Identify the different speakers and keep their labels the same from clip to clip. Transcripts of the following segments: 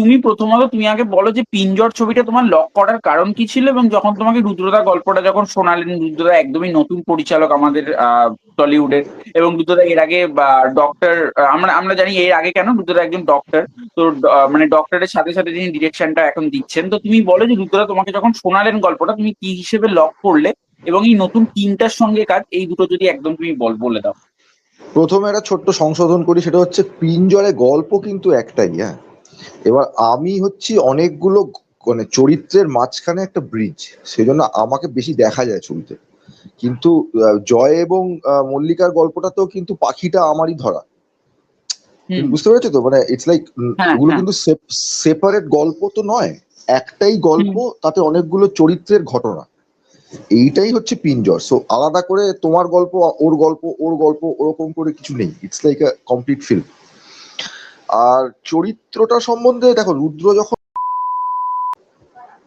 Speaker 1: তুমি প্রথমত তুমি আগে বলো যে পিঞ্জর ছবিটা তোমার লক করার কারণ কি ছিল, এবং যখন তোমাকে রুদ্রদা গল্পটা যখন শোনালেন, রুদ্রদা একদমই নতুন পরিচালক আমাদের টলিউডের, এবং রুদ্রদা এর আগে ডক্টর, আমরা আমরা জানি এর আগে কেন, রুদ্রদা একজন ডক্টর। তো মানে ডক্টরের সাথে সাথে তিনি ডিরেকশনটা এখন দিচ্ছেন। তো তুমি বলো যে রুদ্রদা তোমাকে যখন শোনালেন গল্পটা, তুমি কি হিসেবে লক করলে, এবং এই নতুন টিমটার সঙ্গে কাজ, এই দুটো যদি একদম তুমি বলে দাও।
Speaker 2: প্রথমে একটা ছোট্ট সংশোধন করি, সেটা হচ্ছে পিঞ্জরে গল্প কিন্তু একটাই। হ্যাঁ, এবার আমি হচ্ছি অনেকগুলো মানে চরিত্রের মাঝখানে একটা ব্রিজ, সেজন্য আমাকে বেশি দেখা যায় ছবিতে। কিন্তু জয় এবং মল্লিকার গল্পটাতেও কিন্তু পাখিটা আমারই ধরা।
Speaker 1: হুম।
Speaker 2: তুমি বুঝতে পেরেছো তো? মানে ইটস লাইক
Speaker 1: হ্যাঁ,
Speaker 2: এগুলো
Speaker 1: হ্যাঁ।
Speaker 2: কিন্তু সেপারেট গল্প তো নয়, একটাই
Speaker 1: হুম।
Speaker 2: গল্প, তাতে অনেকগুলো চরিত্রের ঘটনা। এইটাই হচ্ছে পিঞ্জর। সো আলাদা করে তোমার গল্প, ওর গল্প, ওর গল্প, ওরকম করে কিছু নেই। It's like a complete film. আর চরিত্রটা সম্বন্ধে দেখো, রুদ্র যখন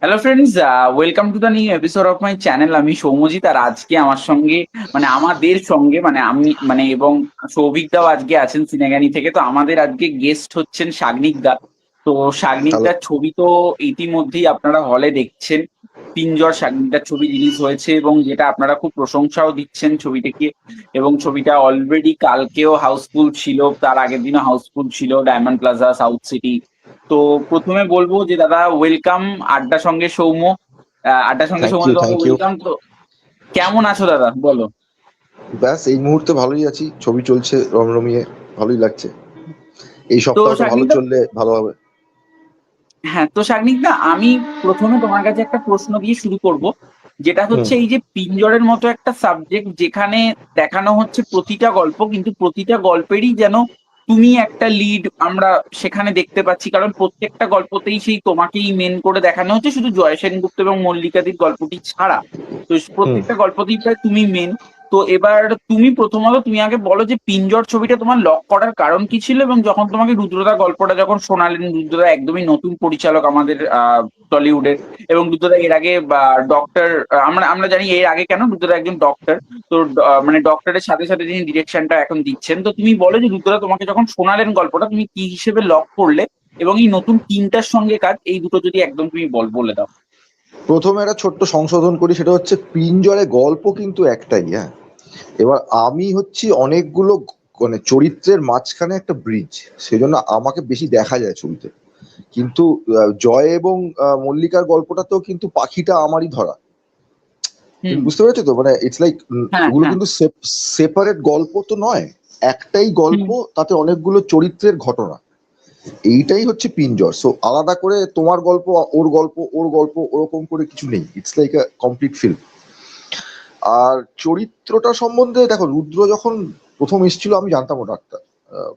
Speaker 1: hello friends, welcome to the new episode of my channel. আমি সৌম্যজিৎ, আর আজকে আমার সঙ্গে মানে আমাদের সঙ্গে মানে আমি মানে এবং সৌভিক দাও আজকে আছেন সিনেগানি থেকে। তো আমাদের আজকে গেস্ট হচ্ছেন সাগ্নিক দা। তো সাগ্নিক
Speaker 2: হ্যালো,
Speaker 1: দার ছবি তো ইতিমধ্যেই আপনারা হলে দেখছেন। পিঞ্জর সাগ্নিক দার ছবি রিলিজ হয়েছে, এবং যেটা আপনারা খুব প্রশংসাও দিচ্ছেন ছবিটাকে। এবং ছবিটা অলরেডি কালকেও হাউসফুল ছিল, তার আগের দিনও হাউসফুল ছিল ডায়মন্ড প্লাজা, সাউথ সিটি। তো প্রথমে বলবো যে দাদা ওয়েলকাম আড্ডা সঙ্গে সৌম্য। আড্ডা সঙ্গে
Speaker 2: থ্যাংক
Speaker 1: সৌম্য
Speaker 2: ইউ,
Speaker 1: তোমাকে
Speaker 2: থ্যাংক ইউ।
Speaker 1: ওয়েলকাম। তো কেমন আছো দাদা বলো?
Speaker 2: ব্যাস এই মুহূর্তে ভালোই আছি, ছবি চলছে রমরমিয়ে, ভালোই লাগছে। এই
Speaker 1: তো
Speaker 2: সপ্তাহটা ভালো
Speaker 1: শাগনিক দা,
Speaker 2: চললে ভালো হবে।
Speaker 1: হ্যাঁ তো শাগনিক দা, আমি প্রথমে তোমার কাছে একটা প্রশ্ন দিয়ে শুরু করব, যেটা
Speaker 2: হুম।
Speaker 1: হচ্ছে এই যে পিঞ্জরের মতো একটা সাবজেক্ট, যেখানে দেখানো হচ্ছে প্রতিটা গল্প, কিন্তু প্রতিটা গল্পেরই যেন তুমি একটা লিড আমরা সেখানে দেখতে পাচ্ছি, কারণ প্রত্যেকটা গল্পতেই সেই তোমাকেই মেন করে দেখানো হচ্ছে, শুধু জয় সেনগুপ্ত এবং মল্লিকাদির গল্পটি ছাড়া। তো
Speaker 2: হুম।
Speaker 1: প্রত্যেকটা গল্পতেই প্রায় তুমি মেন। তো এবার তুমি প্রথমত তুমি আগে বলো যে পিঞ্জর ছবিটা তোমার লক করার কারণ কি ছিল, এবং যখন তোমাকে রুদ্রদা গল্পটা যখন শোনালেন, রুদ্রদা একদমই নতুন পরিচালক আমাদের টলিউডের, এবং রুদ্রদা এর আগে ডক্টর, আমরা আমরা জানি এর আগে কেন, রুদ্রদা একজন ডক্টর। তো মানে ডক্টরের সাথে সাথে তিনি ডিরেকশনটা এখন দিচ্ছেন। তো তুমি বলো যে রুদ্রদা তোমাকে যখন শোনালেন গল্পটা, তুমি কি হিসেবে লক করলে, এবং এই নতুন টিমটার সঙ্গে কাজ, এই দুটো যদি একদম তুমি বলে দাও।
Speaker 2: প্রথমে একটা ছোট্ট সংশোধন করি, সেটা হচ্ছে পিঞ্জরে গল্প কিন্তু একটাই। হ্যাঁ, এবার আমি হচ্ছি অনেকগুলো মানে চরিত্রের মাঝখানে একটা ব্রিজ, সেজন্য আমাকে বেশি দেখা যায় ছবিতে। কিন্তু জয় এবং মল্লিকার গল্পটাতেও কিন্তু পাখিটা আমারই ধরা।
Speaker 1: হুম।
Speaker 2: তুমি বুঝতে পেরেছো তো? মানে ইটস লাইক
Speaker 1: হ্যাঁ,
Speaker 2: এগুলো
Speaker 1: হ্যাঁ।
Speaker 2: কিন্তু সেপারেট গল্প তো নয়, একটাই
Speaker 1: হুম।
Speaker 2: গল্প, তাতে অনেকগুলো চরিত্রের ঘটনা। এইটাই হচ্ছে পিঞ্জর। সো আলাদা করে তোমার গল্প, ওর গল্প, ওর গল্প, ওরকম করে কিছু নেই। It's like a complete film. আর চরিত্রটা সম্বন্ধে দেখো, রুদ্র যখন প্রথম এসেছিল আমি জানতাম ও ডাক্তার। আহ,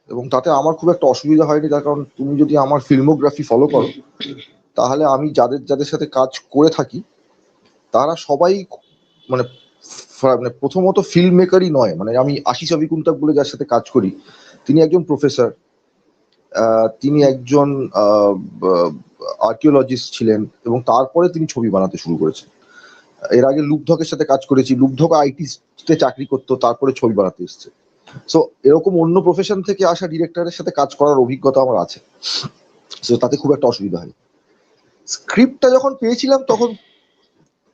Speaker 2: এবং তাতে আমার খুব একটা অসুবিধা হয়নি, তার কারণ তুমি যদি আমার ফিল্মোগ্রাফি ফলো করো, তাহলে আমি যাদের যাদের সাথে কাজ করে থাকি তারা সবাই মানে মানে প্রথমত ফিল্ম মেকারই নয়। মানে আমি আশিস অবিকুন্তাক বলে যার সাথে কাজ করি, তিনি একজন প্রফেসর, তিনি একজন আর্কিওলজিস্ট ছিলেন, এবং তারপরে তিনি ছবি বানাতে শুরু করেছেন। এর আগে লুব্ধকের সাথে কাজ করেছি, লুব্ধক আইটি তে চাকরি করতো, তারপরে ছবি বানাতে এসছে। সো এরকম অন্য প্রফেশন থেকে আসা ডিরেক্টরের সাথে কাজ করার অভিজ্ঞতা আমার আছে। সো তাতে খুব একটা অসুবিধা হয়। স্ক্রিপ্টটা যখন পেয়েছিলাম তখন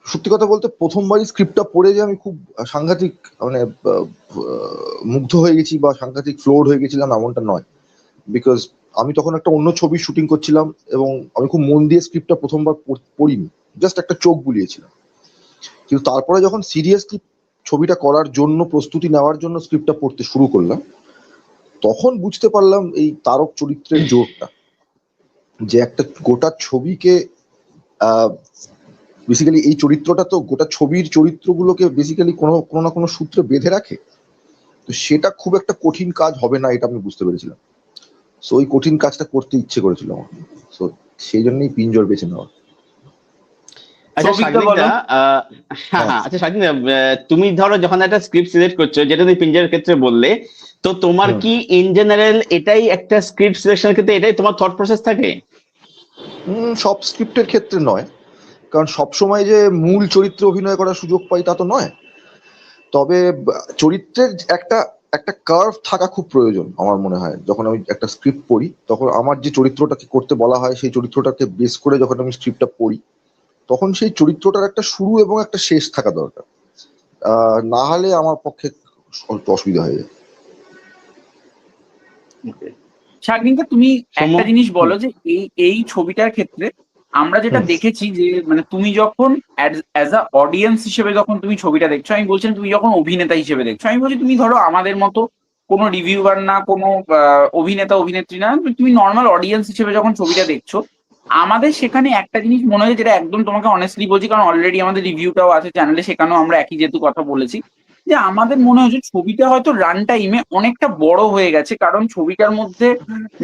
Speaker 2: সত্যি কথা বলতে প্রথমবারই স্ক্রিপ্টটা পড়ে যে আমি খুব সাংঘাতিক মানে মুগ্ধ হয়ে গেছি বা সাংঘাতিক ফ্লোর হয়ে গেছিলাম এমনটা নয়। বিকজ আমি তখন একটা অন্য ছবির শুটিং করছিলাম, এবং আমি খুব মন দিয়ে স্ক্রিপ্টটা প্রথমবার পড়িনি, জাস্ট একটা চোখ বুলিয়েছিলাম। কিন্তু তারপরে যখন সিরিয়াসলি ছবিটা করার জন্য প্রস্তুতি নেওয়ার জন্য স্ক্রিপ্টটা পড়তে শুরু করলাম, তখন বুঝতে পারলাম এই তারক চরিত্রের জোরটা, যে একটা গোটা ছবিকে বেসিক্যালি এই চরিত্রটা তো গোটা ছবির চরিত্রগুলোকে বেসিক্যালি কোনো কোনো না কোনো সূত্রে বেঁধে রাখে। তো সেটা খুব একটা কঠিন কাজ হবে না, এটা আমি বুঝতে পেরেছিলাম। সো ওই কঠিন কাজটা করতে ইচ্ছে করেছিল আমার। সো সেই জন্যই পিঞ্জর বেছে নেওয়া।
Speaker 3: আচ্ছা
Speaker 1: সৌভিক দা
Speaker 3: শাগনিক
Speaker 1: বলো।
Speaker 3: দা, হ্যাঁ
Speaker 2: হ্যাঁ।
Speaker 3: হ্যাঁ, আচ্ছা শাগনিক দা, তুমি ধরো যখন একটা স্ক্রিপ্ট সিলেক্ট করছো, যেটা তুমি পিঞ্জারের ক্ষেত্রে বললে, তো তোমার
Speaker 2: হুম।
Speaker 3: কি ইন জেনারেল এটাই একটা স্ক্রিপ্ট সিলেকশনের ক্ষেত্রে এটাই তোমার থট প্রসেস থাকে?
Speaker 2: সব স্ক্রিপ্টের ক্ষেত্রে নয়, কারণ সবসময় যে মূল চরিত্রে অভিনয় করার সুযোগ পাই তা তো নয়। তবে চরিত্রের একটা একটা কার্ভ থাকা খুব প্রয়োজন আমার মনে হয়। যখন আমি একটা স্ক্রিপ্ট পড়ি তখন আমার যে চরিত্রটাকে করতে বলা হয় সেই চরিত্রটাকে বেস করে যখন আমি স্ক্রিপ্টটা পড়ি তখন সেই চরিত্রটার একটা শুরু এবং একটা শেষ থাকা দরকার। না হলে আমার পক্ষে একটু অসুবিধা হয়ে যায়।
Speaker 1: শাগনিকা, তুমি
Speaker 3: সৌম্য?
Speaker 1: একটা জিনিস বলো যে এই এই ছবিটার ক্ষেত্রে আমরা যেটা
Speaker 2: হুম।
Speaker 1: দেখেছি যে মানে তুমি যখন অ্যাজ আ অডিয়েন্স হিসেবে যখন তুমি ছবিটা দেখছো, আমি বলছি না তুমি যখন অভিনেতা হিসেবে দেখছো, আমি বলছি তুমি ধরো আমাদের মতো কোনো রিভিউয়ার না, কোনো অভিনেতা অভিনেত্রী না, তুমি নর্মাল অডিয়েন্স হিসেবে যখন ছবিটা দেখছো, আমাদের সেখানে একটা জিনিস মনে হয় যেটা একদম তোমাকে অনেস্টলি বলছি, কারণ অলরেডি আমাদের রিভিউটাও আছে চ্যানেলে, সেখানেও আমরা একই যেহেতু কথা বলেছি, যে আমাদের মনে হচ্ছে ছবিটা হয়তো রান টাইমে অনেকটা বড় হয়ে গেছে, কারণ ছবিটার মধ্যে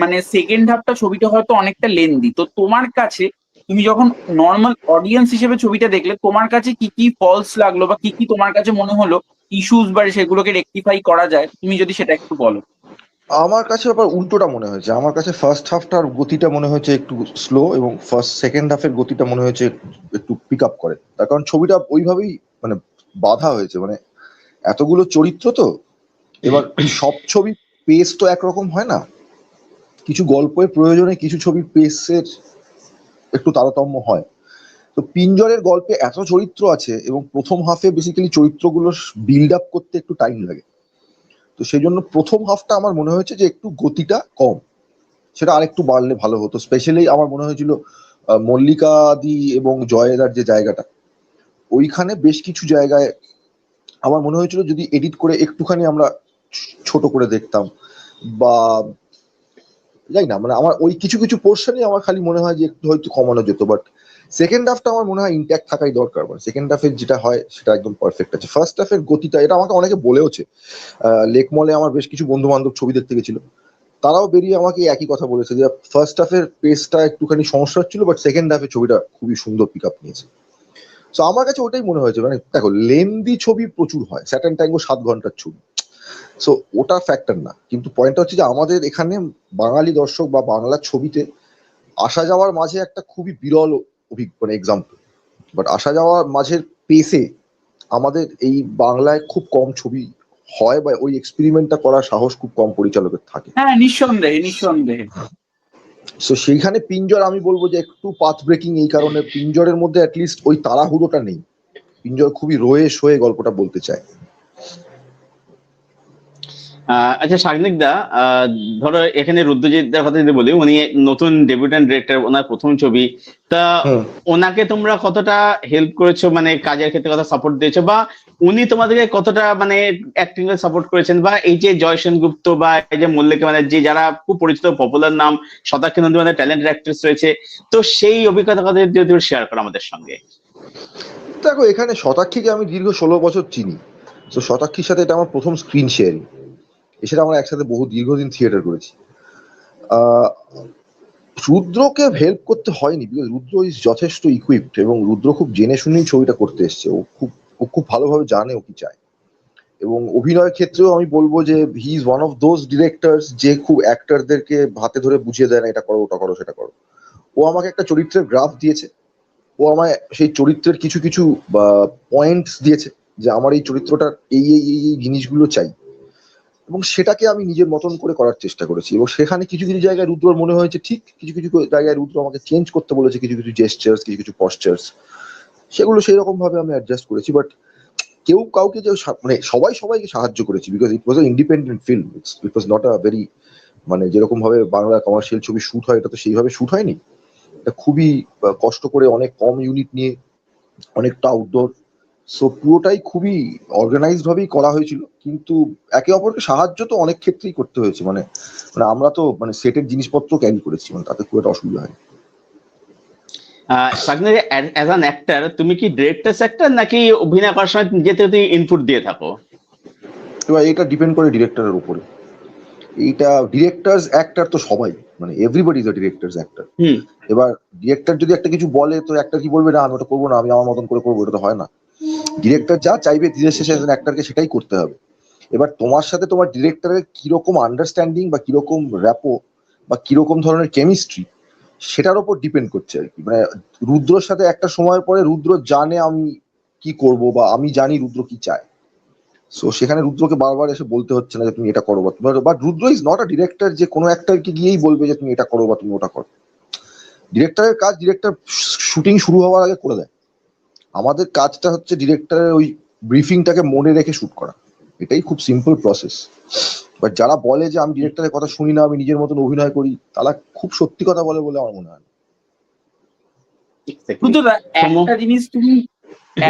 Speaker 1: মানে সেকেন্ড হাফটা ছবিটা হয়তো অনেকটা লেন্দি। তো তোমার কাছে, তুমি যখন নর্মাল অডিয়েন্স হিসেবে ছবিটা দেখলে, তোমার কাছে কি কি ফলস লাগলো বা কি কি তোমার কাছে মনে হলো ইস্যুস বা সেগুলোকে রেকটিফাই করা যায়, তুমি যদি সেটা একটু বলো।
Speaker 2: আমার কাছে আবার উল্টোটা মনে হয়েছে। আমার কাছে ফার্স্ট হাফটার গতিটা মনে হয়েছে একটু স্লো এবং সেকেন্ড হাফের গতিটা মনে হয়েছে একটু পিক আপ করে। তার কারণ ছবিটা ওইভাবেই মানে বাঁধা হয়েছে, মানে এতগুলো চরিত্র তো। এবার সব ছবি পেস তো একরকম হয় না, কিছু গল্পের প্রয়োজনে কিছু ছবির পেসের একটু তারতম্য হয়। তো পিঞ্জরের গল্পে এত চরিত্র আছে এবং প্রথম হাফে বেসিক্যালি চরিত্রগুলো বিল্ড আপ করতে একটু টাইম লাগে। তো সেই জন্য প্রথম হাফটা আমার মনে হয়েছে যে একটু গতিটা কম, সেটা আরেকটু বাড়লে ভালো হতো। স্পেশালি আমার মনে হয়েছিল মল্লিকা দি এবং জয়েদার যে জায়গাটা, ওইখানে বেশ কিছু জায়গায় আমার মনে হয়েছিল যদি এডিট করে একটুখানি আমরা ছোট করে দেখতাম, বা যাই না, মানে আমার ওই কিছু কিছু পোর্শনই আমার খালি মনে হয় যে একটু হয়তো কমানো যেত। বাট সেকেন্ড হাফটা আমার মনে হয় ইন্ট্যাক্ট থাকাই দরকার। মানে সেকেন্ড হাফের যেটা হয় সেটা একদম পারফেক্ট আছে। ফার্স্ট হাফের গতিটা, এটা আমাকে অনেকে বলেওছে। লেক মলে আমার বেশ কিছু বন্ধু বান্ধব ছবি দেখতে গেছিল, তারাও বেরিয়ে আমাকে একই কথা বলেছে যে ফার্স্ট হাফের পেসটা একটুখানি সমস্যা হচ্ছিল, বাট সেকেন্ড হাফে ছবিটা খুবই সুন্দর পিক আপ নিয়েছে। তো আমার কাছে ওটাই মনে হয়েছে। মানে দেখো, লেন্দি ছবি প্রচুর হয়, স্যাটার্ন ট্যাঙ্গো 7 ঘন্টার ছবি, সো ওটা ফ্যাক্টর না। কিন্তু পয়েন্টটা হচ্ছে যে আমাদের এখানে বাঙালি দর্শক বা বাংলা ছবিতে আসা যাওয়ার মাঝে একটা খুবই বিরল মানে এক্সাম্পল। বাট আসা যাওয়ার মাঝের পেসে আমাদের এই বাংলায় খুব কম ছবি হয়, বা ওই এক্সপেরিমেন্টটা করার সাহস খুব কম পরিচালকের থাকে।
Speaker 1: হ্যাঁ, নিঃসন্দেহে নিঃসন্দেহে।
Speaker 2: সো সেইখানে পিঞ্জর আমি বলবো যে একটু পাথ ব্রেকিং, এই কারণে পিঞ্জরের মধ্যে অ্যাটলিস্ট ওই তাড়াহুড়োটা নেই। পিঞ্জর খুবই রয়ে সয়ে গল্পটা বলতে চায়।
Speaker 3: আচ্ছা শাগনিক দা, ধরো এখানে রুদ্রজিৎদার কথা যদি বলি, উনি নতুন ডেবিউট্যান্ট ডিরেক্টর, ওনার প্রথম ছবি। তা
Speaker 2: হুম।
Speaker 3: ওনাকে তোমরা কতটা হেল্প করেছো, মানে কাজের ক্ষেত্রে কত সাপোর্ট দিয়েছো, বা উনি তোমাদেরকে কতটা মানে অ্যাক্টিং এ সাপোর্ট করেছেন, বা এই যে জয় সেনগুপ্ত বা এই যে মল্লিকা ব্যানার্জি, যারা খুব পরিচিত পপুলার নাম, শতাক্ষী নন্দী মানে ট্যালেন্টেড অ্যাক্ট্রেস রয়েছে, তো সেই অভিজ্ঞতা কথা যদি শেয়ার করো আমাদের সঙ্গে।
Speaker 2: দেখো, এখানে শতাক্ষীকে আমি দীর্ঘ 16 বছর চিনি। তো শতাক্ষীর সাথে এটা আমার প্রথম স্ক্রিন শেয়ারিং। এছাড়া আমরা একসাথে বহু দীর্ঘদিন থিয়েটার করেছি। আহ রুদ্রকে হেল্প করতে হয়নি, বিকজ রুদ্র ইজ যথেষ্ট ইকুইপড এবং রুদ্র খুব জেনে শুনেই ছবিটা করতে এসছে। ও খুব ভালোভাবে জানে ও কি চায়। এবং অভিনয়ের ক্ষেত্রেও আমি বলবো যে he is one of those directors যে খুব অ্যাক্টরদেরকে হাতে ধরে বুঝিয়ে দেয় না, এটা করো ওটা করো সেটা করো। ও আমাকে একটা চরিত্রের গ্রাফ দিয়েছে, ও আমায় সেই চরিত্রের কিছু কিছু পয়েন্টস দিয়েছে যে আমার এই চরিত্রটার এই এই এই এই জিনিসগুলো চাই, এবং সেটাকে আমি নিজের মতন করে করার চেষ্টা করেছি। এবং সেখানে কিছু কিছু জায়গায় রুদ্রর মনে হয়েছে ঠিক, কিছু কিছু জায়গায় রুদ্র আমাকে চেঞ্জ করতে বলেছে, কিছু কিছু জেস্টার্স, কিছু কিছু পশ্চার্স, সেগুলো সেই রকম ভাবে আমি অ্যাডজাস্ট করেছি। বাট কেউ কাউকে যে মানে সবাই সবাইকে সাহায্য করেছি, because it was a independent film. It was not a very, মানে যেরকম ভাবে বাংলা কমার্শিয়াল ছবি শুট হয় এটা তো সেইভাবে শুট হয়নি। এটা খুবই কষ্ট করে, অনেক কম ইউনিট নিয়ে, অনেকটা আউটডোর, সো পুরোটাই খুবই অর্গানাইজড ভাবেই করা হয়েছিল। কিন্তু একে অপরকে সাহায্য তো অনেক ক্ষেত্রেই করতে হয়েছে। মানে মানে আমরা তো মানে সেটের জিনিসপত্র ক্যারি করেছি, মানে তাতে খুব একটা অসুবিধা হয়।
Speaker 3: শাগনিক, অ্যাজ অ্যান অ্যাক্টর তুমি কি ডিরেক্টরস অ্যাক্টর নাকি অভিনয় করার সময় নিজে থেকে ইনপুট দিয়ে থাকো?
Speaker 2: এবার এটা ডিপেন্ড করে ডিরেক্টরের উপরে। এইটা ডিরেক্টরস অ্যাক্টর তো সবাই, মানে everybody is a director's actor.
Speaker 3: Hmm.
Speaker 2: এবার ডিরেক্টর যদি একটা কিছু বলে তো অ্যাক্টর কি বলবে, না আমি ওটা করবো না, আমি আমার মতন করে করবো, এটা তো হয় না। ডিরেক্টর যা চাইবে ধীরে শেষে অ্যাক্টরকে সেটাই করতে হবে। এবার তোমার সাথে তোমার ডিরেক্টরের কিরকম আন্ডারস্ট্যান্ডিং বা কিরকম র্যাপো বা কিরকম ধরনের কেমিস্ট্রি, সেটার উপর ডিপেন্ড করছে আর কি। মানে রুদ্রর সাথে একটা সময়ের পরে রুদ্র জানে আমি কি করব, বা আমি জানি রুদ্র কি চায়। সো সেখানে রুদ্রকে বারবার এসে বলতে হচ্ছে না যে তুমি এটা করো but Rudra is not a director যে কোনো একটাকে গিয়েই বলবে যে তুমি এটা করো বা তুমি ওটা করো। ডিরেক্টরের কাজ ডিরেক্টর শুটিং শুরু হওয়ার আগে করে দেয়। আমাদের কাজটা হচ্ছে ডিরেক্টরের ওই ব্রিফিংটাকে মনে রেখে শুট করা, এটাই খুব সিম্পল প্রসেস। বাট যারা বলে যে আমি ডিরেক্টরের কথা শুনি না, আমি নিজের মতন অভিনয় করি, তারা খুব সত্যি কথা বলে বলে আমার মনে হয়।
Speaker 1: রুদ্রদা,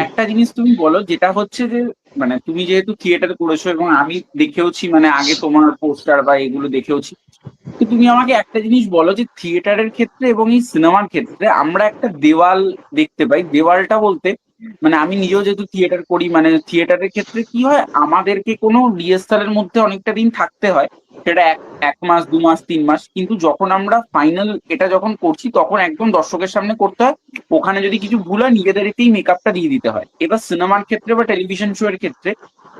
Speaker 1: একটা জিনিস তুমি বলো, যেটা হচ্ছে যে মানে তুমি যেহেতু থিয়েটারে করেছো এবং আমি দেখেওছি, মানে আগে তোমার পোস্টার বা এগুলো দেখেওছি, তো তুমি আমাকে একটা জিনিস বলো যে থিয়েটারের ক্ষেত্রে এবং এই সিনেমার ক্ষেত্রে আমরা একটা দেওয়াল দেখতে পাই। দেওয়ালটা বলতে মানে আমি নিজেও যেহেতু থিয়েটার করি, মানে থিয়েটারের ক্ষেত্রে কি হয়, আমাদেরকে কোনো রিহার্সালের মধ্যে অনেকটা দিন থাকতে হয়, সেটা এক মাস 2 মাস 3 মাস, কিন্তু যখন আমরা ফাইনাল এটা যখন করছি তখন একদম দর্শকের সামনে করতে হয়। ওখানে যদি কিছু ভুল হয় নিজেদেরকেই মেকআপটা দিয়ে দিতে হয়। এবার সিনেমার ক্ষেত্রে বা টেলিভিশন শো এর ক্ষেত্রে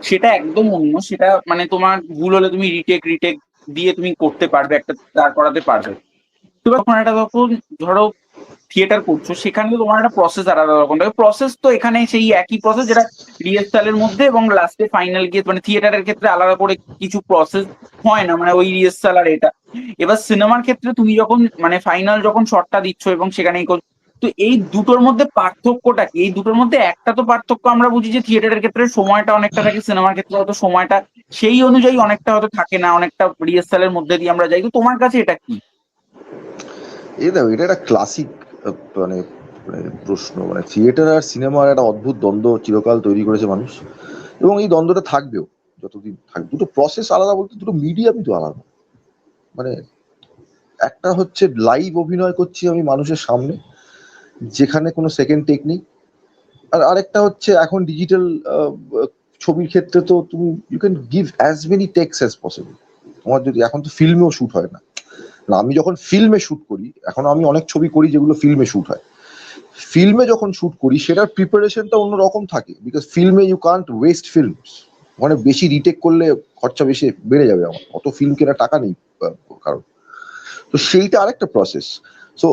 Speaker 1: সেটা একদম অন্য। সেটা মানে তোমার ভুল হলে তুমি রিটেক দিয়ে তুমি করতে পারবে, একটা দাঁড় করাতে পারবে। তখন একটা যখন ধরো থিয়েটার করছো, সেখানে তো তোমার একটা প্রসেস আলাদা রকম থাকে। প্রসেস তো এখানে সেই একই প্রসেস যেটা রিহার্সালের মধ্যে এবং লাস্টে ফাইনাল গিয়ে, মানে থিয়েটারের ক্ষেত্রে আলাদা করে কিছু প্রসেস হয় না, মানে ওই রিহার্সাল আর এটা। এবার সিনেমার ক্ষেত্রে তুমি যখন মানে ফাইনাল যখন শটটা দিচ্ছ এবং সেখানে তো এই দুটোর মধ্যে পার্থক্যটা কি? এই দুটোর মধ্যে একটা তো পার্থক্য আমরা বুঝি যে থিয়েটারের ক্ষেত্রে সময়টা অনেকটা থাকে, সিনেমার ক্ষেত্রে হয়তো সময়টা সেই অনুযায়ী অনেকটা হয়তো থাকে না, অনেকটা রিহার্সালের মধ্যে দিয়ে আমরা যাই। তো তোমার কাছে এটা কি?
Speaker 2: দেখো, এটা একটা ক্লাসিক মানে মানে প্রশ্ন। মানে থিয়েটার আর সিনেমার একটা অদ্ভুত দ্বন্দ্ব চিরকাল তৈরি করেছে মানুষ, এবং এই দ্বন্দ্বটা থাকবেও যতদিন থাকবে। দুটো প্রসেস আলাদা বলতে দুটো মিডিয়ামই তো আলাদা। মানে একটা হচ্ছে লাইভ অভিনয় করছি আমি মানুষের সামনে, যেখানে কোনো সেকেন্ড টেকনিক। আর আরেকটা হচ্ছে এখন ডিজিটাল ছবির ক্ষেত্রে তো তুমি you can give as many takes as possible. তোমার যদি এখন তো ফিল্মেও শুট হয় না, আমি যখন ফিল্মে শুট করি, এখন আমি অনেক ছবি করি যেগুলো ফিল্মে শুট হয়। ফিল্মে যখন শুট করি সেটার প্রিপারেশনটা অন্যরকম থাকে, বিকজ ফিল্মে ইউ কান্ট ওয়েস্ট ফিল্ম। মানে বেশি রিটেক করলে খরচা বেশি বেড়ে যাবে, আমার অত ফিল্ম কেনার টাকা নেই কারণ। তো সেইটা আরেকটা প্রসেস। সো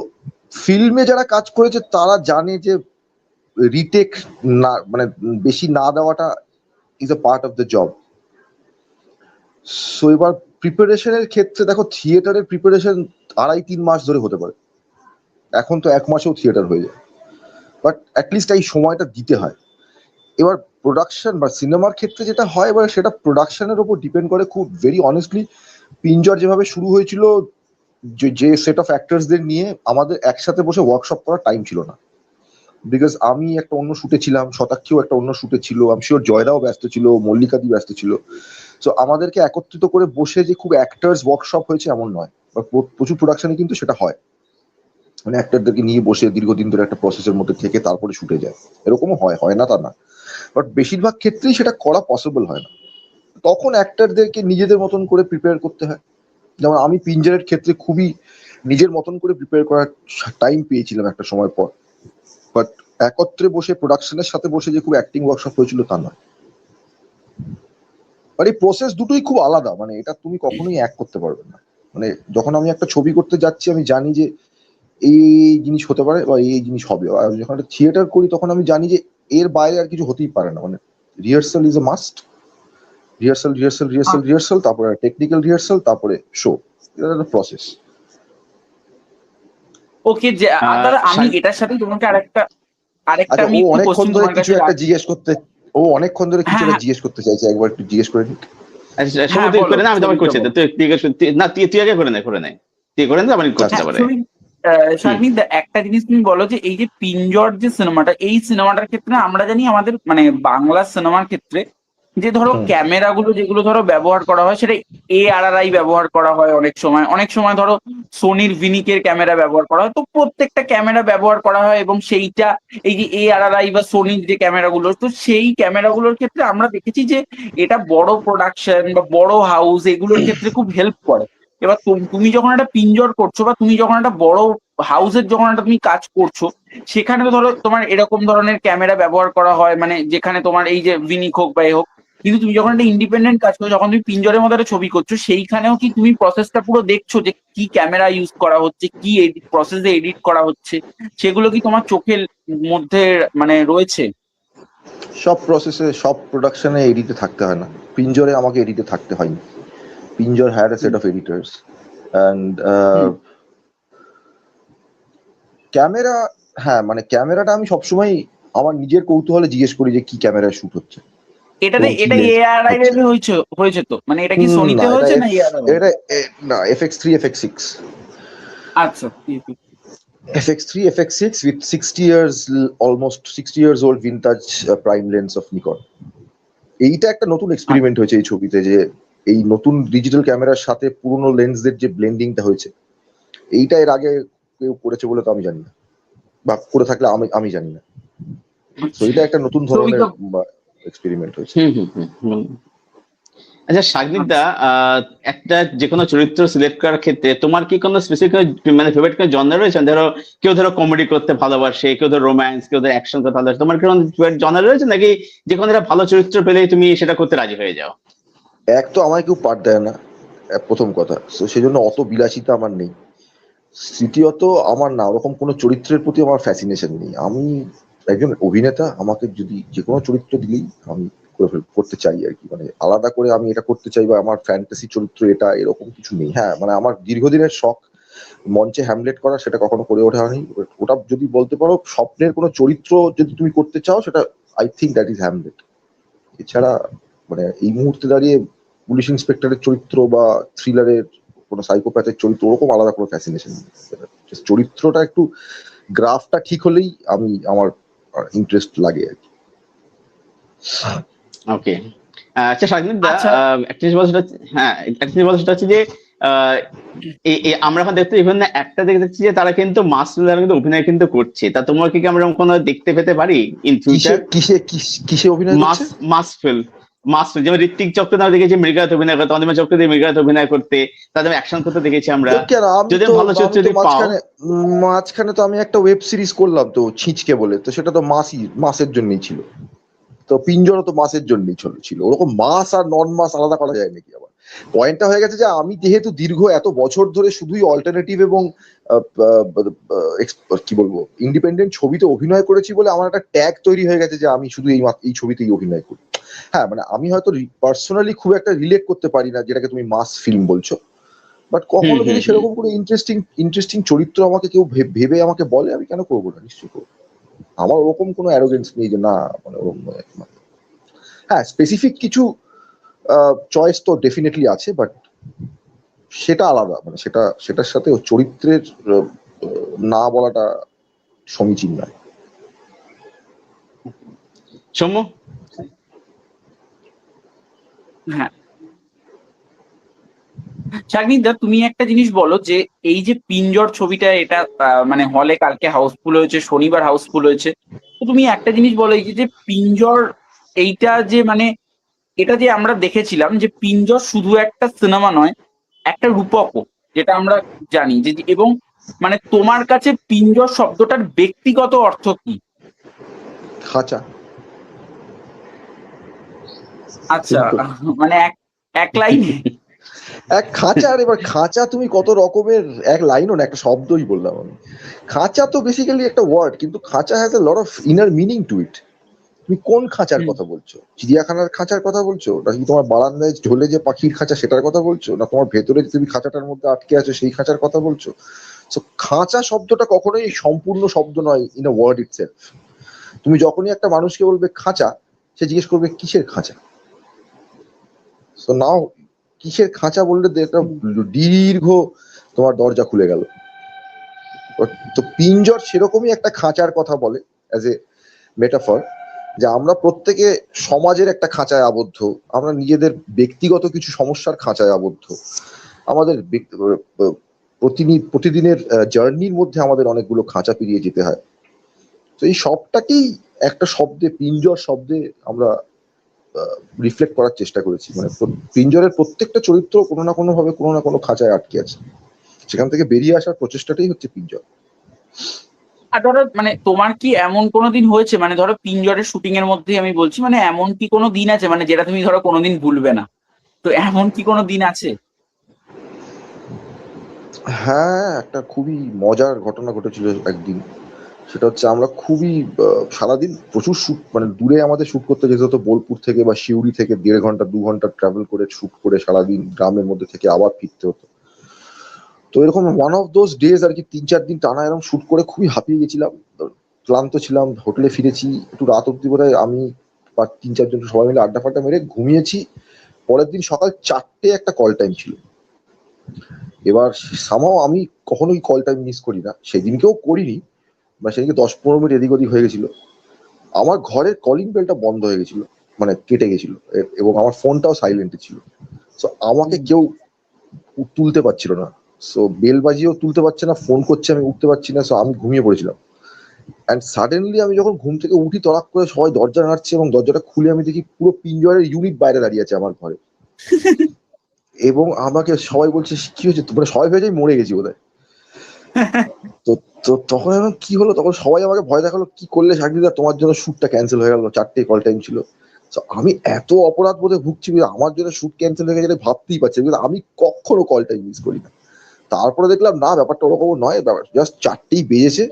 Speaker 2: ফিল্মে যারা কাজ করেছে তারা জানে যে রিটেক না, মানে বেশি না দেওয়াটা is a part of the job. So এবার প্রিপারেশনের ক্ষেত্রে দেখো, থিয়েটারের প্রিপারেশন 2.5-3 মাস ধরে হতে পারে, এখন তো 1 মাসেও থিয়েটার হয়ে যায়, বাট অ্যাটলিস্ট এই সময়টা দিতে হয়। এবার প্রোডাকশন বা সিনেমার ক্ষেত্রে যেটা হয়, এবার সেটা প্রোডাকশনের উপর ডিপেন্ড করে খুব ভেরি অনেস্টলি। পিঞ্জর যেভাবে শুরু হয়েছিল, যে সেট অফ অ্যাক্টার্সদের নিয়ে আমাদের একসাথে বসে ওয়ার্কশপ করার টাইম ছিল না, বিকজ আমি একটা অন্য শুটে ছিলাম, শতাক্ষীও একটা অন্য শুটে ছিল, আমি শিওর জয়রাও ব্যস্ত ছিল, মল্লিকাদি ব্যস্ত ছিল। সো আমাদেরকে একত্রিত করে বসে যে খুব অ্যাক্টার্স ওয়ার্কশপ হয়েছে এমন নয়, বা প্রচুর প্রোডাকশনে কিন্তু সেটা হয়। মানে অ্যাক্টারদেরকে নিয়ে বসে দীর্ঘদিন ধরে একটা প্রসেসের মধ্যে থেকে তারপরে শুটে যায়, এরকমও হয়, হয় না তা না, বাট বেশিরভাগ ক্ষেত্রেই সেটা করা পসিবল হয় না। তখন অ্যাক্টারদেরকে নিজেদের মতন করে প্রিপেয়ার করতে হয়। যেমন আমি পিঞ্জারের ক্ষেত্রে খুবই নিজের মতন করে প্রিপেয়ার করার টাইম পেয়েছিলাম একটা সময় পর, বাট একত্রে বসে প্রোডাকশনের সাথে বসে যে খুব অ্যাক্টিং ওয়ার্কশপ হয়েছিল তা নয়। মানে এই প্রসেস দুটোই খুব আলাদা, মানে এটা তুমি কখনোই এক করতে পারবে না। মানে যখন আমি একটা ছবি করতে যাচ্ছি, আমি জানি যে এই জিনিস হতে পারে বা এই জিনিস হবে, আর যখন একটা থিয়েটার করি তখন আমি জানি যে এর বাইরে আর কিছু হতেই পারে না। মানে rehearsal is a must, rehearsal rehearsal rehearsal rehearsal, তারপরে টেকনিক্যাল রিহার্সাল, তারপরে শো। এটা একটা প্রসেস।
Speaker 1: ওকে, যে দাদা আমি এটার সাথে তোমাকে আরেকটা আরেকটা
Speaker 2: আচ্ছা,
Speaker 1: আমি
Speaker 2: ও
Speaker 1: একটু
Speaker 2: অনেকক্ষণ
Speaker 1: কোশ্চেন
Speaker 2: ধরে
Speaker 1: তোমার
Speaker 2: কিছু
Speaker 1: কাছে
Speaker 2: একটা জিজ্ঞেস করতে, ও অনেকক্ষণ ধরে কিছু
Speaker 1: হ্যাঁ
Speaker 2: একটা
Speaker 1: হ্যাঁ
Speaker 2: জিজ্ঞেস করতে চাইছে, একবার একটু জিজ্ঞেস করে নিক।
Speaker 3: আচ্ছা,
Speaker 1: হ্যাঁ
Speaker 3: তুই
Speaker 1: বলো,
Speaker 3: করে না, আমি তোমার করছি,
Speaker 1: বলো।
Speaker 3: তুই জিজ্ঞেস না, তুই আগে করে নে তুই করে নে, আমি করছি
Speaker 2: আচ্ছা,
Speaker 1: হ্যাঁ
Speaker 3: তারপরে।
Speaker 1: সুমিত, শারমিন, একটা জিনিস তুমি বলো যে এই যে পিঞ্জর যে সিনেমাটা, এই সিনেমাটার ক্ষেত্রে আমরা জানি আমাদের মানে বাংলা সিনেমার ক্ষেত্রে যে ধরো
Speaker 2: হুম,
Speaker 1: ক্যামেরাগুলো যেগুলো ধরো ব্যবহার করা হয়, সেটা ARRI ব্যবহার করা হয় অনেক সময়, অনেক সময় ধরো সোনির ভিনিকের ক্যামেরা ব্যবহার করা হয়। তো প্রত্যেকটা ক্যামেরা ব্যবহার করা হয় এবং সেইটা এই যে ARRI বা সোনির যে ক্যামেরাগুলো, তো সেই ক্যামেরাগুলোর ক্ষেত্রে আমরা দেখেছি যে এটা বড় প্রোডাকশন বা বড় হাউস এগুলোর ক্ষেত্রে খুব হেল্প করে। এবার তুমি যখন একটা পিঞ্জর করছো বা তুমি যখন একটা বড় হাউসের যখন একটা তুমি কাজ করছো, সেখানে তো ধরো তোমার এরকম ধরনের ক্যামেরা ব্যবহার করা হয়, মানে যেখানে তোমার এই যে ভিনিক হোক বা এ হোক। কিন্তু তুমি যখন একটা ইন্ডিপেন্ডেন্ট কাজ করছো, যখন তুমি পিঞ্জরের মধ্যে একটা ছবি করছো, সেইখানেও কি তুমি প্রসেসটা পুরো দেখছো যে কি ক্যামেরা ইউজ করা হচ্ছে, কি প্রসেসে এডিট করা হচ্ছে, সেগুলো কি তোমার চোখের মধ্যে মানে রয়েছে?
Speaker 2: সব প্রসেসে, সব প্রোডাকশনে এডিটে থাকতে হয় না। পিঞ্জরে আমাকে এডিটে থাকতে হয়নি। Pinjar had a set of editors and
Speaker 1: hmm.
Speaker 2: Camera, হ্যাঁ মানে ক্যামেরাটা আমি সবসময় আমার নিজের কৌতূহলে জিজ্ঞেস করি যে কি ক্যামেরায় শুট হচ্ছে, কোন কি
Speaker 1: এটা
Speaker 2: লেন্স
Speaker 1: এআরআই
Speaker 2: হচ্ছে।
Speaker 1: এর হয়েছে তো, মানে এটা কি
Speaker 2: না
Speaker 1: সোনিতে
Speaker 2: এটা
Speaker 1: হয়েছে না এআরআই?
Speaker 2: এটা না FX3 FX6,
Speaker 1: আচ্ছা,
Speaker 2: FX3 FX6 with 60 years, almost 60 years old vintage prime lens of Nikon। এইটা একটা নতুন এক্সপেরিমেন্ট হয়েছে এই ছবিতে, যে এই নতুন ডিজিটাল ক্যামেরার সাথে পুরনো লেন্সদের যে ব্লেন্ডিংটা হয়েছে, এইটা এর আগে কেউ করেছে বলে তো আমি জানি না, বা করে থাকলে আমি জানি না। তো এটা একটা নতুন ধরনের
Speaker 1: ছবিটা।
Speaker 2: এক্সপেরিমেন্ট হয়েছে।
Speaker 3: হুম হুম হুম হুম। আচ্ছা সাগনিক দা,
Speaker 1: আচ্ছা।
Speaker 3: একটা যে কোনো চরিত্র সিলেক্ট করার ক্ষেত্রে তোমার কি কোনো স্পেসিফিক মানে ফেভারিট কোনো জনরা রয়েছে? ধরো কেউ ধরো কমেডি করতে ভালোবাসে, কেউ ধরো রোম্যান্স, কেউ ধরো অ্যাকশন করতে ভালোবাসে, তোমার কি কোনো ফেভারিট জনরা রয়েছে, নাকি যে কোনো একটা ভালো চরিত্র পেলেই তুমি সেটা করতে রাজি হয়ে যাও?
Speaker 2: এক তো আমায় কেউ পাঠ দেয় না, প্রথম কথা, তো সেই জন্য অত বিলাসিতা আমার নেই। তৃতীয়ত আমার না ওরকম কোনো চরিত্রের প্রতি আমার ফ্যাসিনেশন নেই। আমি একজন অভিনেতা, আমাকে যদি যে কোনো চরিত্র দিলেই আমি করতে চাই আর কি। মানে আলাদা করে আমি এটা করতে চাই বা আমার ফ্যান্টাসি চরিত্র এটা, এরকম কিছু নেই। হ্যাঁ মানে আমার দীর্ঘদিনের শখ মঞ্চে হ্যামলেট করা, সেটা কখনো করে ওঠা হয়নি। ওটা যদি বলতে পারো স্বপ্নের কোনো চরিত্র যদি তুমি করতে চাও, সেটা I think that is Hamlet. এছাড়া মানে এই মুহূর্তে দাঁড়িয়ে পুলিশ ইন্সপেক্টরের চরিত্র বা থ্রিলারের কোনো সাইকোপ্যাথের চরিত্র, ওরকম আলাদা কোনো ফ্যাসিনেশন নেই। চরিত্রটা একটু গ্রাফটা ঠিক হলেই আমার ইন্টারেস্ট লাগে আর কি।
Speaker 3: ওকে। আচ্ছা সাগনিক দা,
Speaker 1: আচ্ছা।
Speaker 3: একটা জিনিস বলা সেটা হ্যাঁ, একটা জিনিস বলা সেটা হচ্ছে যে আহ, আমরা এখন দেখতে ইভেন একটা দেখছি যে তারা কিন্তু মাস কিন্তু অভিনয় কিন্তু করছে, তা তোমার কি আমরা কোনো দেখতে পেতে পারি ইন
Speaker 2: কিসে
Speaker 3: ফিউচার
Speaker 2: কিসে কিসে অভিনয়
Speaker 3: মাস
Speaker 2: করছে?
Speaker 3: মাস ফিল্ম? মাস ফিল্ম যেমন ঋত্বিক চক্রবর্তী দেখেছি মৃগাত অভিনয় করতে, অনিমা চক্রবর্তী মৃগাত অভিনয় করতে, তাদের অ্যাকশন করতে দেখেছি আমরা।
Speaker 2: কেন, আমি
Speaker 3: যদি
Speaker 2: তো
Speaker 3: ভালো চরিত্র
Speaker 2: আমি তো
Speaker 3: যদি পাও।
Speaker 2: মাঝখানে তো আমি একটা ওয়েব সিরিজ করলাম তো, ছিঁচকে বলে, তো সেটা তো মাসের জন্যই ছিল। তো পিঞ্জরও তো মাসের জন্যই ছিল। ওরকম মাস আর নন মাস আলাদা করা যায় নাকি? আবার পয়েন্টটা হয়ে গেছে যে আমি যেহেতু দীর্ঘ এত বছর ধরে শুধুই অল্টারনেটিভ এবং আহ, আহ, কি বলবো ইন্ডিপেন্ডেন্ট ছবিতে অভিনয় করেছি বলে আমার একটা ট্যাগ তৈরি হয়ে গেছে যে আমি শুধু এই ছবিতেই অভিনয় করি। হ্যাঁ মানে আমি হয়তো পার্সোনালি খুব একটা রিলেট করতে পারি না যেটাকে তুমি মাস ফিল্ম বলছো, বাট
Speaker 3: হুম
Speaker 2: কখনো
Speaker 3: হুম
Speaker 2: যদি
Speaker 3: হুম।
Speaker 2: সেরকম কোনো ইন্টারেস্টিং চরিত্র আমাকে কেউ ভেবে আমাকে বলে, আমি কেন করবো না, নিশ্চয়ই করবো। আমার ওরকম কোনো অ্যারোগেন্স নেই যে না মানে ওরকম নয়। হ্যাঁ স্পেসিফিক কিছু চয়েস তো ডেফিনেটলি আছে, বাট সেটা আলাদা, মানে সেটার সাথে ও চরিত্রের না বলাটা সমীচীন নয়।
Speaker 3: সৌম্য।
Speaker 1: হ্যাঁ, শাগনিকদা তুমি একটা জিনিস বলো যে এই যে পিঞ্জর ছবিটা, এটা মানে হলে কালকে হাউসফুল হয়েছে, শনিবার হাউসফুল হয়েছে, তো তুমি একটা জিনিস বলো এই যে যে পিঞ্জর, এইটা যে মানে এটা যে আমরা দেখেছিলাম যে পিঞ্জর শুধু একটা সিনেমা নয়, একটা রূপকও, যেটা আমরা জানি যে এবং মানে তোমার কাছে পিঞ্জর শব্দটার ব্যক্তিগত অর্থ কি?
Speaker 2: খাঁচা।
Speaker 1: আচ্ছা,
Speaker 2: সিম্পল।
Speaker 1: মানে এক এক লাইনে।
Speaker 2: এক খাঁচা, আর এবার খাঁচা তুমি কত রকমের, এক লাইনও না, একটা শব্দই বললাম আমি। খাঁচা তো বেসিক্যালি একটা ওয়ার্ড, কিন্তু খাঁচা has a lot of inner meaning to it. তুমি কোন খাঁচার
Speaker 1: হুম।
Speaker 2: কথা বলছো? চিড়িয়াখানার খাঁচার কথা বলছো, নাকি তোমার বারান্দায় ঝোলে যে পাখির খাঁচা সেটার কথা বলছো, না তোমার ভেতরে যে তুমি খাঁচাটার মধ্যে আটকে আছো সেই খাঁচার কথা বলছো? সো খাঁচা শব্দটা কখনোই সম্পূর্ণ শব্দ নয় ইন আ ওয়ার্ড ইটসেলফ। তুমি যখনই একটা মানুষকে বলবে খাঁচা, সে জিজ্ঞেস করবে কিসের খাঁচা। সো নাও কিসের খাঁচা বললে একটা দীর্ঘ তোমার দরজা খুলে গেল। তো পিঞ্জর সেরকমই একটা খাঁচার কথা বলে, অ্যাজ এ মেটাফর, যে আমরা প্রত্যেকে সমাজের একটা খাঁচায় আবদ্ধ, আমরা নিজেদের ব্যক্তিগত কিছু সমস্যার খাঁচায় আবদ্ধ, আমাদের প্রতিদিনের জার্নির মধ্যে আমাদের অনেকগুলো খাঁচা পেরিয়ে যেতে হয়। তো এই সবটাকেই একটা শব্দে, পিঞ্জর শব্দে আমরা রিফ্লেক্ট করার চেষ্টা করেছি। মানে পিঞ্জরের প্রত্যেকটা চরিত্র কোনো না কোনো ভাবে কোনো না কোনো খাঁচায় আটকে আছে, সেখান থেকে বেরিয়ে আসার প্রচেষ্টাটাই হচ্ছে পিঞ্জর।
Speaker 1: আর ধরো মানে তোমার কি এমন কোনো দিন হয়েছে, মানে ধরো পিঞ্জরের শুটিং এর মধ্যেই আমি বলছি, মানে এমন কি কোনো দিন আছে মানে যেটা তুমি ধরো কোনোদিন ভুলবে না, তো এমন কি কোনো দিন আছে?
Speaker 2: হ্যাঁ একটা খুবই মজার ঘটনা ঘটেছিল একদিন। সেটা হচ্ছে আমরা খুবই সারাদিন প্রচুর শুট, মানে দূরে আমাদের শুট করতে যেতে হতো, বোলপুর থেকে বা শিউরি থেকে 1.5 ঘন্টা 2 ঘন্টা ট্রাভেল করে শুট করে সারাদিন গ্রামের মধ্যে থেকে আবার ফিরতে হতো। তো এরকম ওয়ান অফ দোজ ডেজ আর কি, 3-4 দিন টানা এরকম শুট করে খুবই হাঁপিয়ে গেছিলাম, ক্লান্ত ছিলাম। হোটেলে ফিরেছি একটু রাত অব্দি, বোধহয় আমি বা 3-4 জন সবাই মিলে আড্ডা ফাড্ডা মেরে ঘুমিয়েছি। পরের দিন সকাল 4টে একটা কল টাইম ছিল। এবার সামাও আমি কখনোই কল টাইম মিস করি না, সেদিনকেও করিনি, বা সেদিনকে 10-15 মিনিট এদিক ওদিক হয়ে গেছিল। আমার ঘরের কলিং বেলটা বন্ধ হয়ে গেছিল, মানে কেটে গেছিল, এবং আমার ফোনটাও সাইলেন্টে ছিল। সো আমাকে কেউ তুলতে পারছিল না, সো বেল বাজিয়েও তুলতে পারছে না, ফোন করছে আমি উঠতে পারছি না, সো আমি ঘুমিয়ে পড়েছিলাম। অ্যান্ড সাডেনলি আমি যখন ঘুম থেকে উঠি, তড়াক করে সবাই দরজা নাড়ছে, এবং দরজাটা খুলে আমি দেখি পুরো পিঞ্জরের ইউনিট বাইরে দাঁড়িয়ে আছে আমার ঘরে। এবং আমাকে সবাই বলছে কি হয়েছে, মানে সবাই ভেবেই মরে গেছি বোধহয়। তো তো তখন এখন কি হলো, তখন সবাই আমাকে ভয় দেখালো, কি করলে শাকরিদা, তোমার জন্য শুটটা ক্যান্সেল হয়ে গেল, 4টে কল টাইম ছিল। তো আমি এত অপরাধ বোধে ভুগছি, আমার জন্য শুট ক্যান্সেল হয়ে গেছে ভাবতেই পারছি, কিন্তু আমি কখনো কল টাইম মিস করি না। তারপরে দেখলাম না, ব্যাপারটা ওরকম নয়, ব্যাপার জাস্ট 4টেই বেজেছে।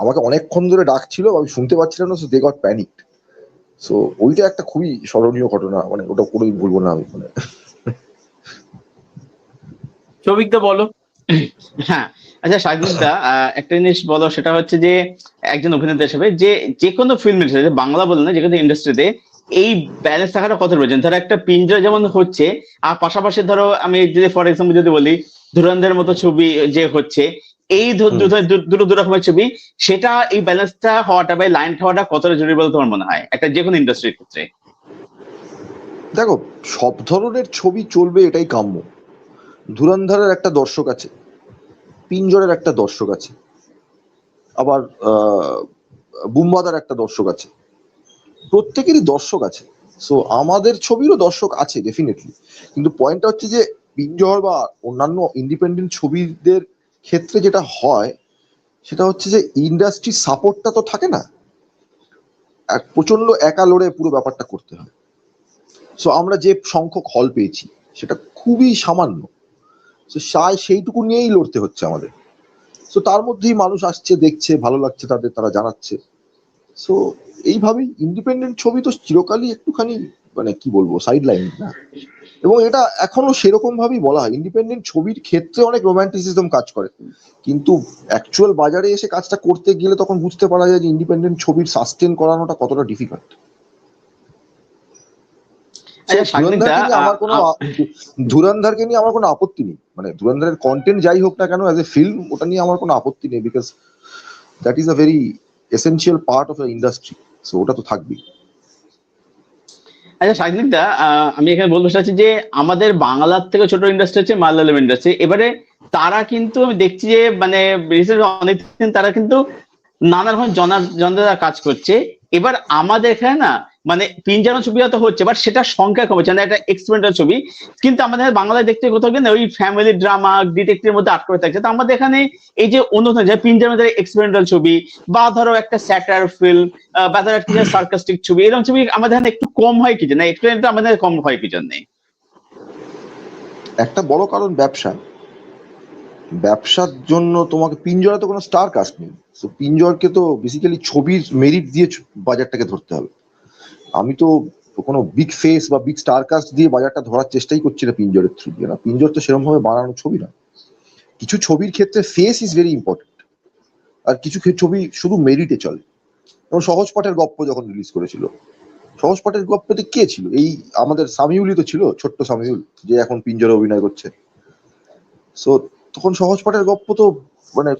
Speaker 2: আমাকে অনেকক্ষণ ধরে ডাকছিল, আমি শুনতে পাচ্ছিলাম না, so they got panic. So ওইটা একটা খুবই স্মরণীয় ঘটনা, মানে ওটা কোনোই ভুলবো না আমি, মানে।
Speaker 1: সৌভিকদা বলো।
Speaker 3: হ্যাঁ, আচ্ছা শাহিদা, একটা জিনিস বলো, সেটা হচ্ছে যে একজন অভিনেতা হিসেবে যে যে কোনো ফিল্ম ইন্ডাস্ট্রিতে, বাংলা বলে না, যে কোনো ইন্ডাস্ট্রিতে এই ব্যালেন্স থাকাটা কত প্রয়োজন। ধরো একটা পিঞ্জরা যেমন হচ্ছে, আর পাশাপাশি ধরো আমি যদি ফর এক্সাম্পল যদি বলি ধুরন্ধরের মতো ছবি যে হচ্ছে, এই দুটো দু রকমের ছবি, সেটা এই ব্যালেন্সটা হওয়াটা বা লাইন হওয়াটা কতটা জরুরি বলে তোমার মনে হয় একটা যে কোনো ইন্ডাস্ট্রির ক্ষেত্রে?
Speaker 2: দেখো, সব ধরনের ছবি চলবে এটাই কাম্য। ধুরন্ধরের একটা দর্শক আছে, পিঞ্জরের একটা দর্শক আছে, আবার বুম্বাদার একটা দর্শক আছে, প্রত্যেকেরই দর্শক আছে। সো আমাদের ছবিরও দর্শক আছে ডেফিনেটলি, কিন্তু পয়েন্টটা হচ্ছে যে পিঞ্জর বা অন্যান্য ইন্ডিপেন্ডেন্ট ছবিদের ক্ষেত্রে যেটা হয়, সেটা হচ্ছে যে ইন্ডাস্ট্রি সাপোর্টটা তো থাকে না, এক প্রচন্ড একা লড়ে পুরো ব্যাপারটা করতে হয়। সো আমরা যে সংখ্যক হল পেয়েছি সেটা খুবই সামান্য, সো সেইটুকু নিয়েই লড়তে হচ্ছে আমাদের। সো তার মধ্যেই মানুষ আসছে, দেখছে, ভালো লাগছে তাদের, তারা জানাচ্ছে। সো এইভাবেই ইন্ডিপেন্ডেন্ট ছবি তো চিরকালই একটুখানি, মানে কি বলবো, সাইড লাইন না। এবং এটা এখনো সেরকম ভাবেই বলা হয়, ইন্ডিপেন্ডেন্ট ছবির ক্ষেত্রে অনেক রোম্যান্টিসিজম কাজ করে, কিন্তু অ্যাকচুয়াল বাজারে এসে কাজটা করতে গেলে তখন বুঝতে পারা যায় যে ইন্ডিপেন্ডেন্ট ছবির সাস্টেন করানোটা কতটা ডিফিকাল্ট।
Speaker 3: আচ্ছা শাহিদা,
Speaker 2: ধুরন্ধরকে নিয়ে আমার কোনো আপত্তি নেই, মানে ধুরন্ধরের কন্টেন্ট যাই হোক না কেন, অ্যাজ এ ফিল্ম ওটা নিয়ে আমার কোনো আপত্তি নেই, because that is a very essential part of the industry. So ওটা তো থাকবেই।
Speaker 3: আচ্ছা শাহিদা, আমি এখানে বলতে চাচ্ছি যে আমাদের বাংলার থেকে ছোট ইন্ডাস্ট্রি হচ্ছে মালায়ালাম ইন্ডাস্ট্রি। এবারে তারা কিন্তু আমি দেখছি যে মানে রিসেন্ট অনেকদিন তারা কিন্তু নানা রকম জনরা কাজ করছে। এবার আমাদের এখানে না মানে পিঞ্জানো ছবি হয়তো হচ্ছে, বাট সেটা সংখ্যা কমেছে, মানে একটা এক্সপেরিমেন্টাল ছবি। কিন্তু আমাদের বাংলায় দেখতে কোথাও গিয়ে না ওই ফ্যামিলি ড্রামা ডিটেকটিভের মধ্যে আটকে থাকছে। তো আমাদের এখানে এই যে অন্য যে পিঞ্জার এক্সপেরিমেন্টাল ছবি, বা ধরো একটা স্যাটার ফিল্ম, বা ধরো একটা সার্কাস্টিক ছবি, এরকম ছবি আমাদের এখানে একটু কম হয় কি জন্য, এক্সপেরিমেন্টটা আমাদের কম হয় কি জন্য?
Speaker 2: একটা বড় কারণ ব্যবসা। ব্যবসার জন্য তোমাকে, পিঞ্জরা তো কোনো স্টার কাস্ট নেই, তো পিঞ্জরকে তো বেসিক্যালি ছবির মেরিট দিয়ে বাজারটাকে ধরতে হবে। আমি তো কোনো বিগ ফেস বা বিগ স্টার কাস্ট দিয়ে বাজারটা ধরার চেষ্টাই করছি না পিঞ্জরের থ্রু দিয়ে, না, পিঞ্জর তো সেরকম ভাবে বানানো ছবি না। কিছু ছবির ক্ষেত্রে ফেস ইজ ভেরি ইম্পর্টেন্ট, আর কিছু ছবি শুধু মেরিটে চলে। যেমন সহজ পাঠের গপ্প যখন রিলিজ করেছিল, সহজ পাঠের গপ্পতে কে ছিল? এই আমাদের সামিউলই তো ছিল, ছোট্ট সামিউল, যে এখন পিঞ্জরে অভিনয় করছে। সো তখন সহজ পাঠের গপ্প তো মানে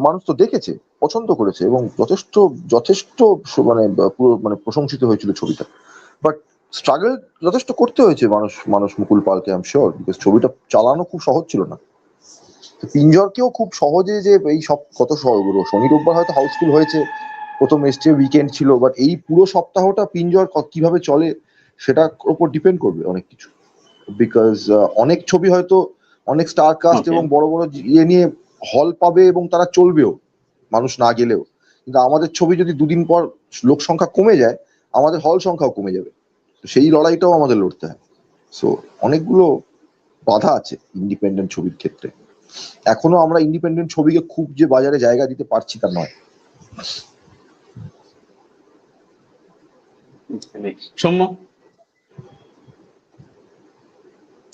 Speaker 2: মানুষ তো দেখেছে, পছন্দ করেছে, এবং যথেষ্ট যথেষ্ট মানে পুরো মানে প্রশংসিত হয়েছিল ছবিটা। বাট স্ট্রাগল যথেষ্ট করতে হয়েছে মানুষ মুকুল পালকে, আই এম শিওর, বিকজ ছবিটা চালানো খুব সহজ ছিল না। পিঞ্জরকেও খুব সহজে যে এই সব কত শনি রোববার হয়তো হাউসফুল হয়েছে, প্রথম এসছে, উইকেন্ড ছিল, বাট এই পুরো সপ্তাহটা পিঞ্জর কিভাবে চলে সেটার উপর ডিপেন্ড করবে অনেক কিছু। বিকজ অনেক ছবি হয়তো অনেক স্টার কাস্ট এবং বড় বড় ইয়ে নিয়ে হল পাবে এবং তারা চলবেও মানুষ না গেলেও, কিন্তু আমাদের ছবি যদি দুদিন পর লোক সংখ্যা কমে যায়, আমাদের হল সংখ্যাও কমে যাবে। সেই লড়াইটাও আমাদের লড়তে হয়। সো অনেকগুলো বাধা আছে ইন্ডিপেন্ডেন্ট ছবির ক্ষেত্রে। এখনো আমরা ইন্ডিপেন্ডেন্ট ছবিকে খুব যে বাজারে জায়গা দিতে পারছি তা নয়।
Speaker 3: সৌম্য,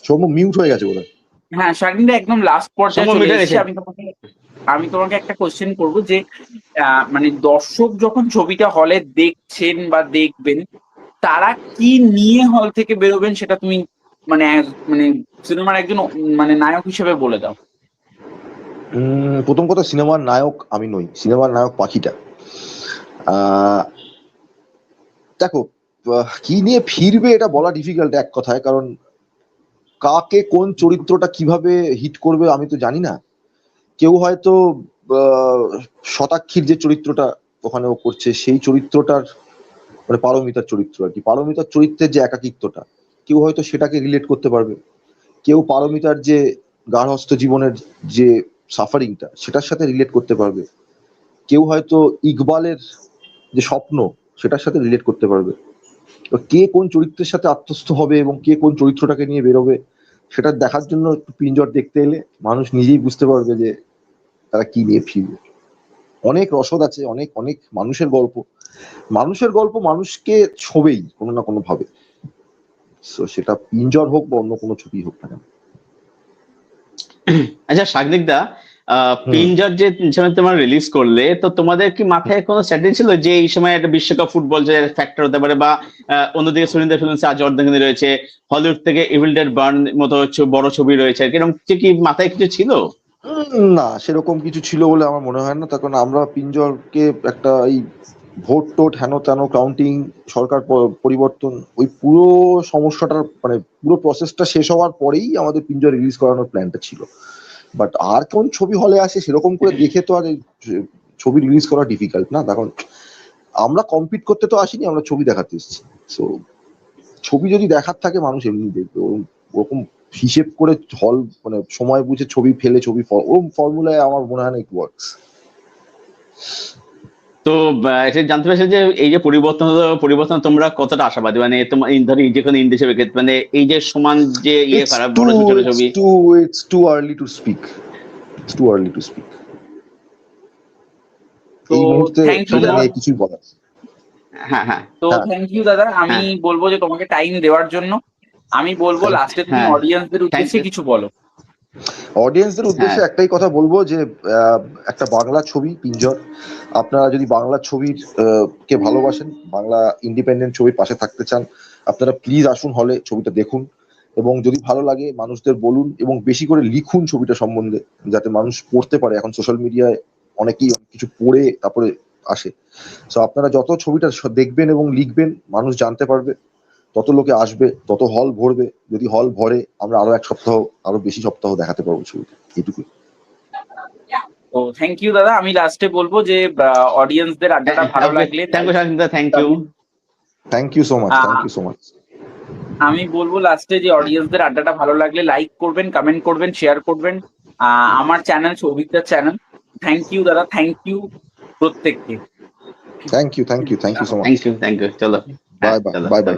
Speaker 2: সৌম্য মিউট হয়ে গেছে বোধহয়।
Speaker 1: হ্যাঁ শাগনিদা, একদম লাস্ট পর্যায়ে
Speaker 3: সৌম্য
Speaker 1: চলে
Speaker 3: মিটে
Speaker 1: এসেছি।
Speaker 3: গেছে।
Speaker 1: আমি তোমাকে একটা কোশ্চেন করব যে মানে দর্শক যখন ছবিটা হলে দেখছেন বা দেখবেন, তারা কি নিয়ে হল থেকে বেরোবেন সেটা তুমি মানে মানে সিনেমার একজন মানে নায়ক হিসেবে বলে দাও।
Speaker 2: প্রথম কথা, সিনেমার নায়ক আমি নই, সিনেমার নায়ক পাখিটা। দেখো, কি নিয়ে ফিরবে এটা বলা ডিফিকাল্ট এক কথায়, কারণ কাকে কোন চরিত্রটা কিভাবে হিট করবে আমি তো জানি না। কেউ হয়তো শতাক্ষীর যে চরিত্রটা ওখানে ও করছে সেই চরিত্রটার মানে পারমিতার চরিত্র আর কি, পারমিতার চরিত্রের যে একাকিত্বটা কেউ হয়তো সেটাকে রিলেট করতে পারবে। কেউ পারমিতার যে গার্হস্থ্য জীবনের যে সাফারিংটা সেটার সাথে রিলেট করতে পারবে। কেউ হয়তো ইকবালের যে স্বপ্ন সেটার সাথে রিলেট করতে পারবে। কে কোন চরিত্রের সাথে আত্মস্থ হবে এবং কে কোন চরিত্রটাকে নিয়ে বেরোবে সেটা দেখার জন্য একটু পিঞ্জর দেখতে এলে মানুষ নিজেই বুঝতে পারবে যে তারা কি নিয়ে ফিরবে। অনেক রসদ আছে, অনেক অনেক মানুষের গল্প মানুষকে ছোবেই কোনো না কোনো ভাবে। সেটা পিঞ্জর হোক বা অন্য কোনো ছবি হোক না কেন।
Speaker 3: আচ্ছা শাগনিক দা, পিঞ্জর যে সময় তোমার রিলিজ করলে, তো তোমাদের কি মাথায় কোনো স্ট্র্যাটেজি ছিল যে এই সময় একটা বিশ্বকাপ ফুটবল যে ফ্যাক্টর হতে পারে, বা অন্যদিকে সুরিন্দর ফিল্মস আজ অর্ধেক রয়েছে, হলিউড থেকে ইভিল ডেড বার্ন মতো বড় ছবি রয়েছে, এরকম কি মাথায় কিছু ছিল?
Speaker 2: না, সেরকম কিছু ছিল বলে আমার মনে হয় না। তার কারণ আমরা পিঞ্জরকে একটা এই ভোট টোট হেন তেন কাউন্টিং, সরকার পরিবর্তন, ওই পুরো সমস্যাটার মানে পুরো প্রসেসটা শেষ হওয়ার পরেই আমাদের পিঞ্জর রিলিজ করানোর প্ল্যানটা ছিল। বাট আর কোন ছবি হলে আসে সেরকম করে দেখে তো আর ছবি রিলিজ করা ডিফিকাল্ট না। তখন আমরা কম্পিট করতে তো আসিনি, আমরা ছবি দেখাতে এসেছি। সো ছবি যদি দেখার থাকে মানুষ এমনি দেখবে। ওরকম হিসেব করে হল মানে সময় বুঝে ছবি ফেলে ছবি ওরকম ফর্মুলায় আমার মনে হয় না ইট ওয়ার্কস।
Speaker 3: তো এটা জানতে পারছি যে এই যে পরিবর্তন তোমরা কতটা আশাবাদী, মানে তোমার ধরো যে কোনো ইন্ডাস্ট্রি ক্ষেত্রে, মানে এই যে সমান যে খারাপ বড় ছোট ছবি।
Speaker 2: It's too early to speak. It's too early to speak.
Speaker 1: তো
Speaker 2: এই মুহূর্তে
Speaker 1: থ্যাংক ইউ দাদা।
Speaker 2: কিছুই বলার।
Speaker 3: হ্যাঁ।
Speaker 1: তো থ্যাংক ইউ দাদা, আমি বলবো যে তোমাকে টাইম দেওয়ার জন্য। আমি বলবো লাস্টে তুমি অডিয়েন্সদের উদ্দেশ্যে কিছু বলো।
Speaker 2: অডিয়েন্সদের উদ্দেশ্যে একটাই কথা বলবো যে একটা বাংলা ছবি পিঞ্জর, আপনারা যদি বাংলা ছবির কে ভালোবাসেন, বাংলা ইন্ডিপেন্ডেন্ট ছবির পাশে থাকতে চান, আপনারা প্লিজ আসুন হলে, ছবিটা দেখুন, এবং যদি ভালো লাগে মানুষদের বলুন এবং বেশি করে লিখুন ছবিটা সম্বন্ধে, যাতে মানুষ পড়তে পারে। এখন সোশ্যাল মিডিয়ায় অনেকেই কিছু পড়ে তারপরে আসে। সো আপনারা যত ছবিটা দেখবেন এবং লিখবেন মানুষ জানতে পারবে, তত লোকে আসবে, তত হল ভরবে। যদি হল ভরে আমরা আরো এক সপ্তাহ আরো বেশি সপ্তাহ দেখাতে পারবো ছবিটা। এইটুকুই।
Speaker 1: তো থ্যাংক ইউ দাদা। আমি লাস্টে বলবো যে অডিয়েন্সদের আড্ডাটা ভালো লাগলে
Speaker 2: থ্যাংক ইউ সো মাচ। আমি
Speaker 1: বলবো লাস্টে যে অডিয়েন্সদের আড্ডাটা ভালো লাগলে লাইক করবেন, কমেন্ট করবেন, শেয়ার করবেন আমার চ্যানেল সৌভিকদার চ্যানেল। থ্যাংক ইউ দাদা, থ্যাংক ইউ প্রত্যেককে।
Speaker 2: Thank you so much.
Speaker 3: Thank you চলো
Speaker 2: বাই বাই।